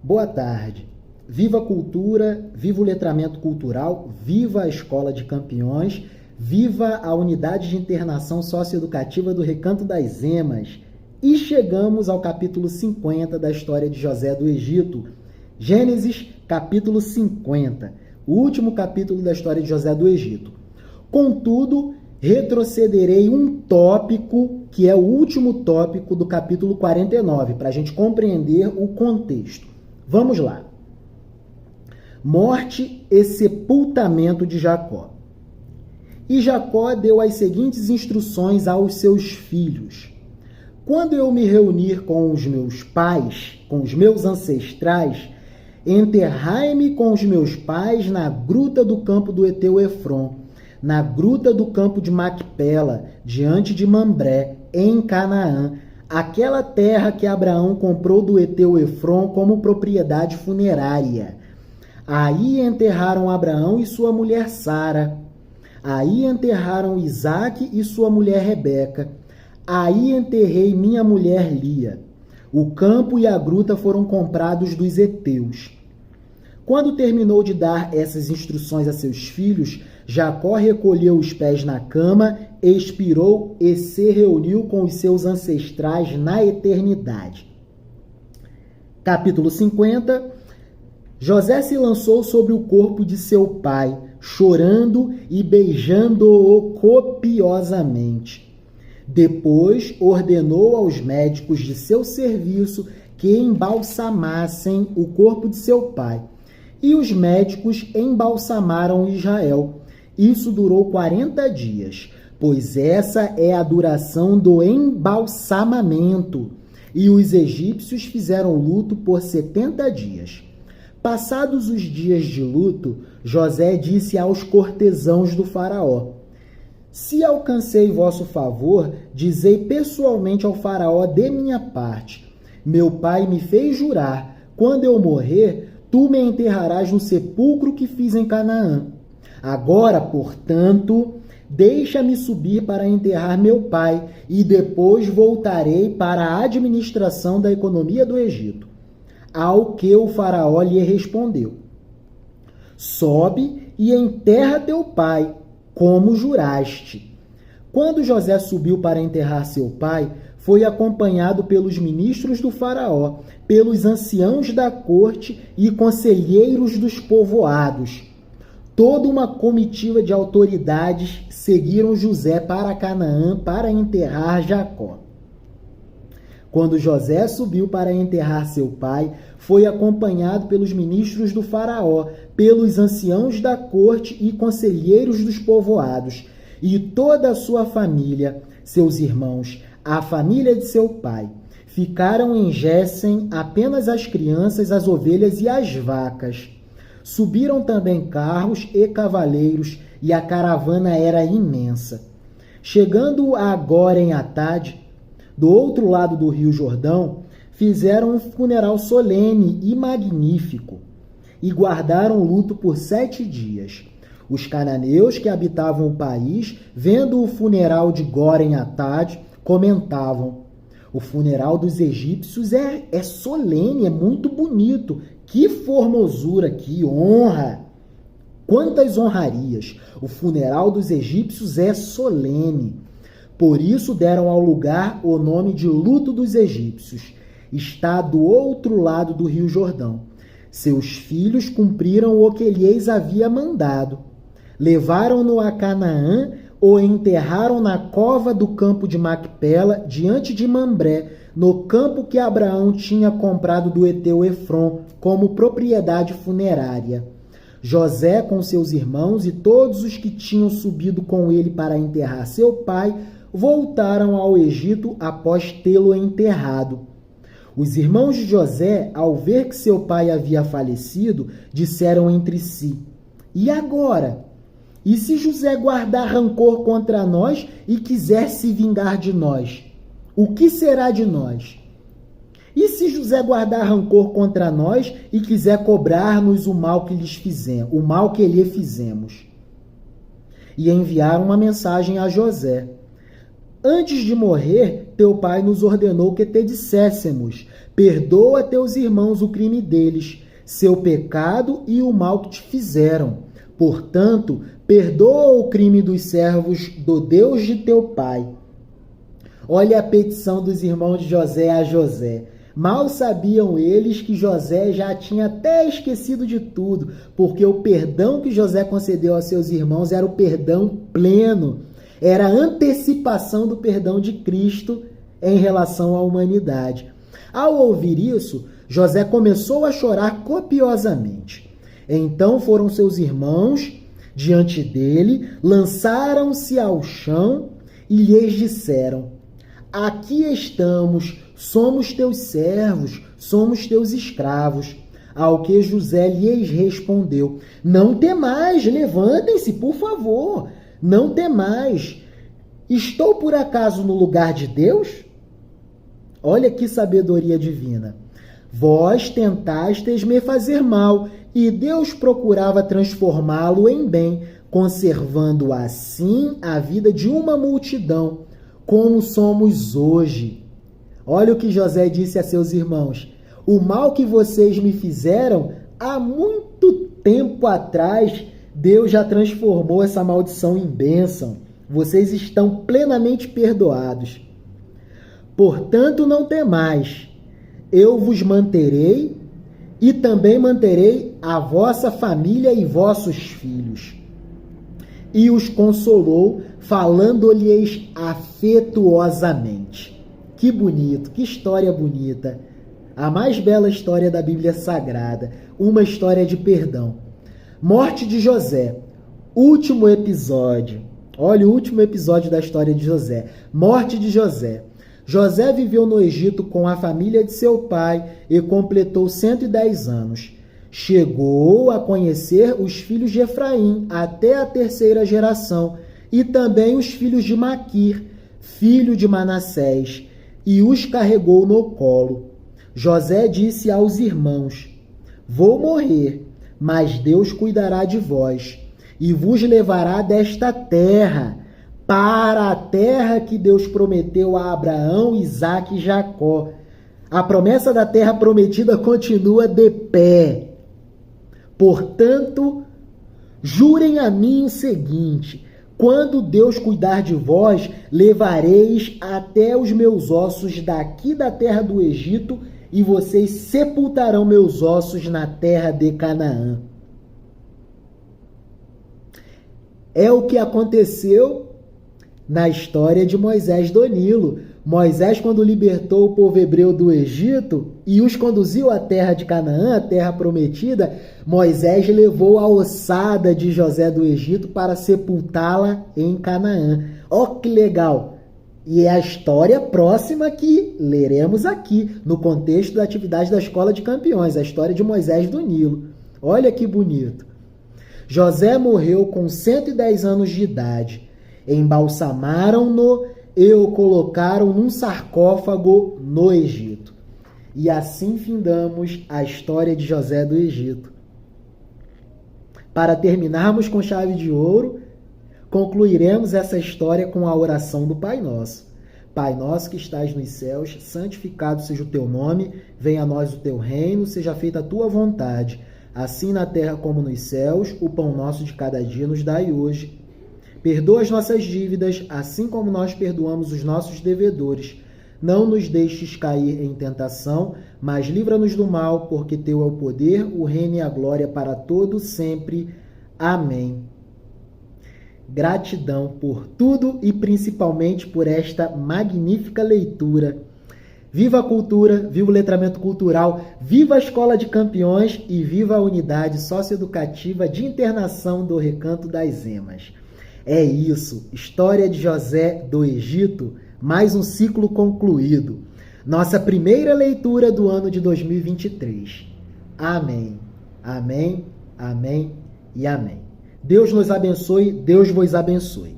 Boa tarde. Viva a cultura, viva o letramento cultural, viva a Escola de Campeões, viva a Unidade de Internação Socioeducativa do Recanto das Emas. E chegamos ao capítulo 50 da história de José do Egito. Gênesis, capítulo 50, o último capítulo da história de José do Egito. Contudo, retrocederei um tópico, que é o último tópico do capítulo 49, para a gente compreender o contexto. Vamos lá. Morte e sepultamento de Jacó. E Jacó deu as seguintes instruções aos seus filhos: quando eu me reunir com os meus pais, com os meus ancestrais, enterrai-me com os meus pais na gruta do campo do Eteu Efron, na gruta do campo de Macpela, diante de Mambré, em Canaã, aquela terra que Abraão comprou do Eteu Efron como propriedade funerária. Aí enterraram Abraão e sua mulher Sara. Aí enterraram Isaque e sua mulher Rebeca. Aí enterrei minha mulher Lia. O campo e a gruta foram comprados dos heteus. Quando terminou de dar essas instruções a seus filhos, Jacó recolheu os pés na cama, expirou e se reuniu com os seus ancestrais na eternidade. Capítulo 50. José se lançou sobre o corpo de seu pai, chorando e beijando-o copiosamente. Depois ordenou aos médicos de seu serviço que embalsamassem o corpo de seu pai. E os médicos embalsamaram Israel. Isso durou 40 dias, pois essa é a duração do embalsamamento. E os egípcios fizeram luto por 70 dias. Passados os dias de luto, José disse aos cortesãos do faraó: se alcancei vosso favor, dizei pessoalmente ao faraó de minha parte: meu pai me fez jurar, quando eu morrer, tu me enterrarás no sepulcro que fiz em Canaã. Agora, portanto, deixa-me subir para enterrar meu pai, e depois voltarei para a administração da economia do Egito. Ao que o faraó lhe respondeu: sobe e enterra teu pai, como juraste. Quando José subiu para enterrar seu pai, foi acompanhado pelos ministros do faraó, pelos anciãos da corte e conselheiros dos povoados. Toda uma comitiva de autoridades seguiram José para Canaã para enterrar Jacó. Quando José subiu para enterrar seu pai, foi acompanhado pelos ministros do faraó, pelos anciãos da corte e conselheiros dos povoados, e toda a sua família, seus irmãos, a família de seu pai. Ficaram em Gésen apenas as crianças, as ovelhas e as vacas. Subiram também carros e cavaleiros, e a caravana era imensa. Chegando agora em Atade, do outro lado do rio Jordão, fizeram um funeral solene e magnífico, e guardaram luto por 7 dias. Os cananeus que habitavam o país, vendo o funeral de Gor em Atade, comentavam: o funeral dos egípcios é solene, é muito bonito. Que formosura, que honra! Quantas honrarias! O funeral dos egípcios é solene. Por isso deram ao lugar o nome de luto dos egípcios. Está do outro lado do rio Jordão. Seus filhos cumpriram o que lhes havia mandado. Levaram-no a Canaã, o enterraram na cova do campo de Macpela, diante de Mambré, no campo que Abraão tinha comprado do Eteu Efron, como propriedade funerária. José, com seus irmãos e todos os que tinham subido com ele para enterrar seu pai, voltaram ao Egito após tê-lo enterrado. Os irmãos de José, ao ver que seu pai havia falecido, disseram entre si: e agora? E se José guardar rancor contra nós e quiser se vingar de nós? O que será de nós? E se José guardar rancor contra nós e quiser cobrar-nos o mal que lhes fizemos, o mal que lhe fizemos? E enviaram uma mensagem a José: Antes de morrer, teu pai nos ordenou que te disséssemos: perdoa a teus irmãos o crime deles, seu pecado e o mal que te fizeram. Portanto, perdoa o crime dos servos do Deus de teu pai. Olha a petição dos irmãos de José a José. Mal sabiam eles que José já tinha até esquecido de tudo, porque o perdão que José concedeu aos seus irmãos era o perdão pleno, era a antecipação do perdão de Cristo em relação à humanidade. Ao ouvir isso, José começou a chorar copiosamente. Então foram seus irmãos diante dele, lançaram-se ao chão e lhes disseram: aqui estamos, somos teus servos, somos teus escravos. Ao que José lhes respondeu: não temais, levantem-se, por favor, não temais. Estou por acaso no lugar de Deus? Olha que sabedoria divina. Vós tentastes me fazer mal, e Deus procurava transformá-lo em bem, conservando assim a vida de uma multidão, como somos hoje. Olha o que José disse a seus irmãos: o mal que vocês me fizeram, há muito tempo atrás, Deus já transformou essa maldição em bênção. Vocês estão plenamente perdoados. Portanto, não temais, eu vos manterei e também manterei a vossa família e vossos filhos. E os consolou, falando-lhes afetuosamente. Que bonito, que história bonita. A mais bela história da Bíblia Sagrada, uma história de perdão. Morte de José, último episódio. Olha o último episódio da história de José. Morte de José. José viveu no Egito com a família de seu pai e completou 110 anos. Chegou a conhecer os filhos de Efraim até a terceira geração e também os filhos de Maquir, filho de Manassés, e os carregou no colo. José disse aos irmãos: vou morrer, mas Deus cuidará de vós e vos levará desta terra, para a terra que Deus prometeu a Abraão, Isaque e Jacó. A promessa da terra prometida continua de pé. Portanto, jurem a mim o seguinte: quando Deus cuidar de vós, levareis até os meus ossos daqui da terra do Egito, e vocês sepultarão meus ossos na terra de Canaã. É o que aconteceu na história de Moisés do Nilo. Moisés, quando libertou o povo hebreu do Egito e os conduziu à terra de Canaã, a terra prometida, Moisés levou a ossada de José do Egito para sepultá-la em Canaã. Ó, que legal! E é a história próxima que leremos aqui, no contexto da atividade da Escola de Campeões, a história de Moisés do Nilo. Olha que bonito! José morreu com 110 anos de idade. Embalsamaram-no e o colocaram num sarcófago no Egito. E assim findamos a história de José do Egito. Para terminarmos com chave de ouro, concluiremos essa história com a oração do Pai Nosso. Pai nosso que estás nos céus, santificado seja o teu nome, venha a nós o teu reino, seja feita a tua vontade, assim na terra como nos céus. O pão nosso de cada dia nos dai hoje. Perdoa as nossas dívidas, assim como nós perdoamos os nossos devedores. Não nos deixes cair em tentação, mas livra-nos do mal, porque teu é o poder, o reino e a glória para todo sempre. Amém. Gratidão por tudo e principalmente por esta magnífica leitura. Viva a cultura, viva o letramento cultural, viva a Escola de Campeões e viva a unidade socioeducativa de internação do Recanto das Emas. É isso, história de José do Egito, mais um ciclo concluído. Nossa primeira leitura do ano de 2023. Amém, amém, amém e amém. Deus nos abençoe, Deus vos abençoe.